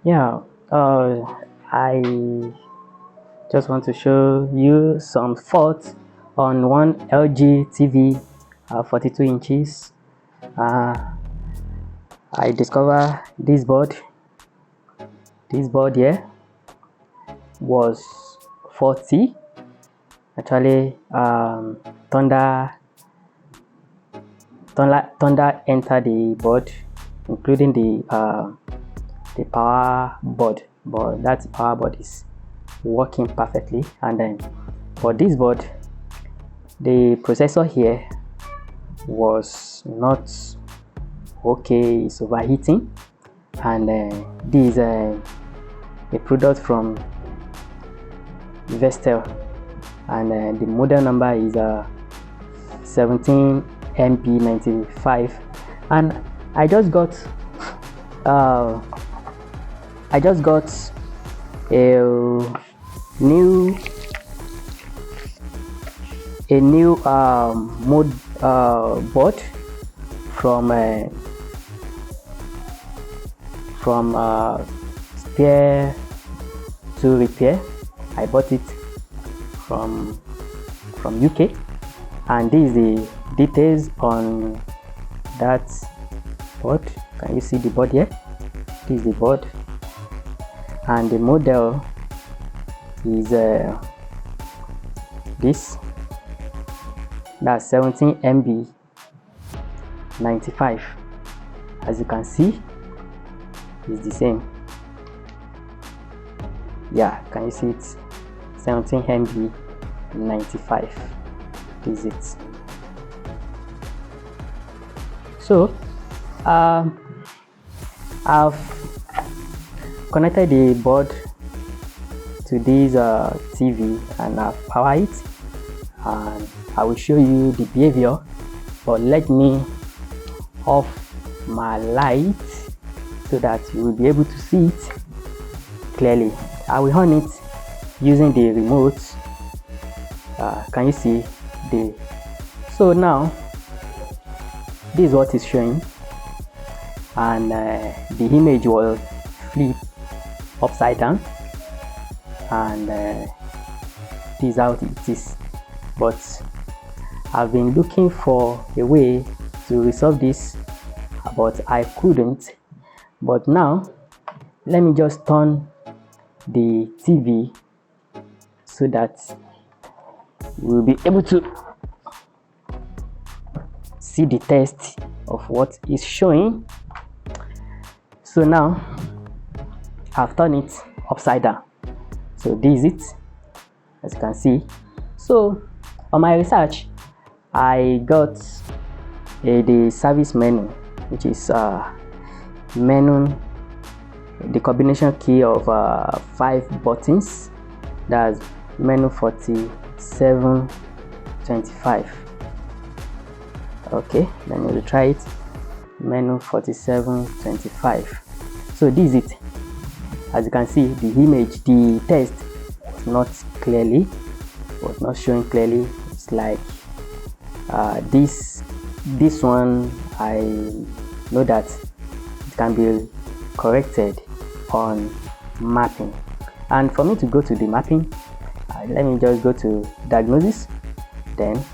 Yeah, I just want to show you some faults on one LG TV 42 inches. I discovered this board. This board here was faulty. Actually, thunder entered the board, including the power board, but that power board is working perfectly. And then for this board, the processor here was not okay, it's overheating. And this is a product from VESTEL, and the model number is 17MB95. And I just got a new mode board from spare to repair. I bought it from UK, and this is the details on that board. Can you see the board here? This is the board, and the model is this. That's 17MB95. As you can see, it's the same. Yeah, can you see it? 17MB95. This is it. So I've connected the board to this TV, and I've powered it, and I will show you the behavior. But let me off my light so that you will be able to see it clearly. I will on it using the remote. Can you see the? So now this is what is showing, and the image will flip upside down, and this is how it is. But I've been looking for a way to resolve this, but I couldn't. But now let me just turn the TV so that we'll be able to see the test of what is showing. So now I've turned it upside down. So this is it, as you can see. So on my research, I got the service menu, which is menu, the combination key of 5 buttons. That's menu 4725. Okay, let me try it. Menu 4725. So this is it. As you can see, the image, the test was not showing clearly. It's like this one, I know that it can be corrected on mapping. And for me to go to the mapping, let me just go to diagnosis. Then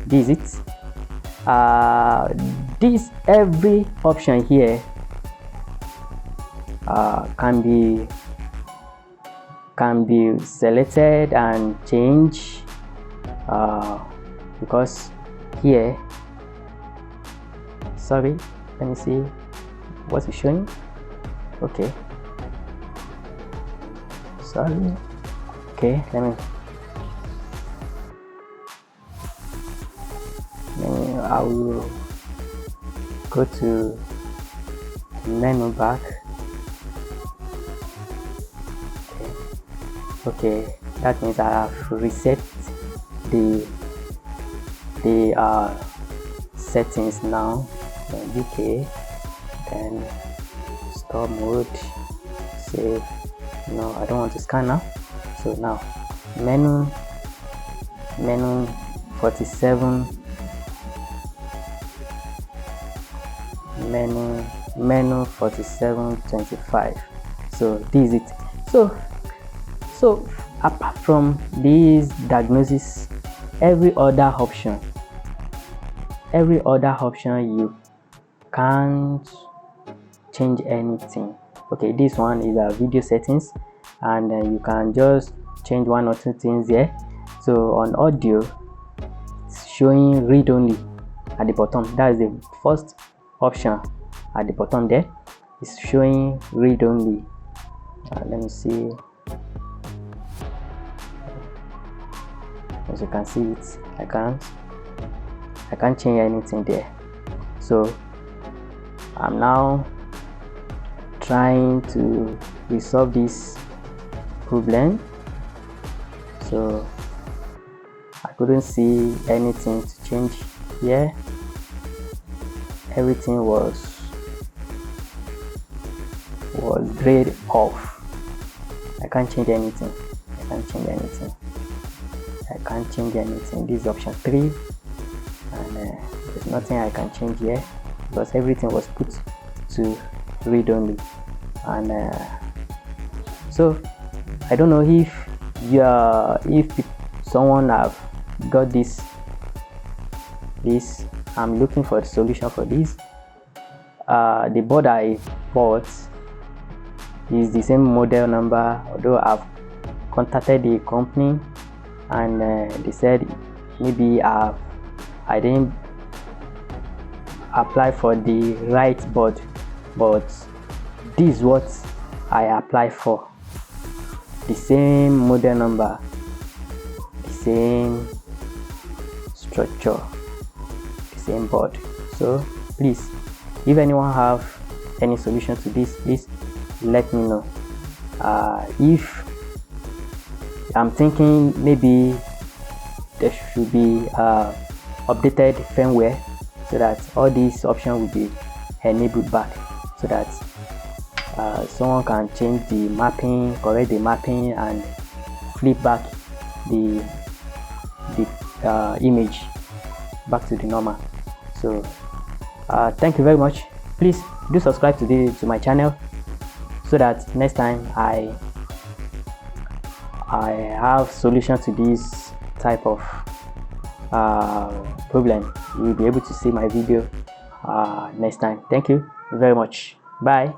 this is it. This every option here can be selected and changed, because here, sorry, let me see what it's showing. Okay, sorry. Okay, I will go to menu back. Okay, that means I have reset the settings now. Then UK, then store mode, save. No, I don't want to scan now. So now menu 47, menu 4725. So this is it. So apart from this diagnosis, every other option you can't change anything. Okay, this one is a video settings, and you can just change one or two things here. So on audio, it's showing read only at the bottom. That is the first option at the bottom there. It's showing read only. Let me see. As you can see it, I can't change anything there. So I'm now trying to resolve this problem. So I couldn't see anything to change here. Everything was grayed off. I can't change anything. This is option 3, and there's nothing I can change here because everything was put to read only. And so I don't know if someone have got this. I'm looking for a solution for this. The board I bought is the same model number, although I've contacted the company, and they said maybe I didn't apply for the right board, but this is what I applied for. The same model number, the same structure, the same board. So please, if anyone have any solution to this, please let me know. If I'm thinking maybe there should be updated firmware so that all these options will be enabled back, so that someone can change the mapping, correct the mapping, and flip back the image back to the normal. So thank you very much. Please do subscribe to my channel, so that next time I have solution to this type of problem, you will be able to see my video next time. Thank you very much. Bye.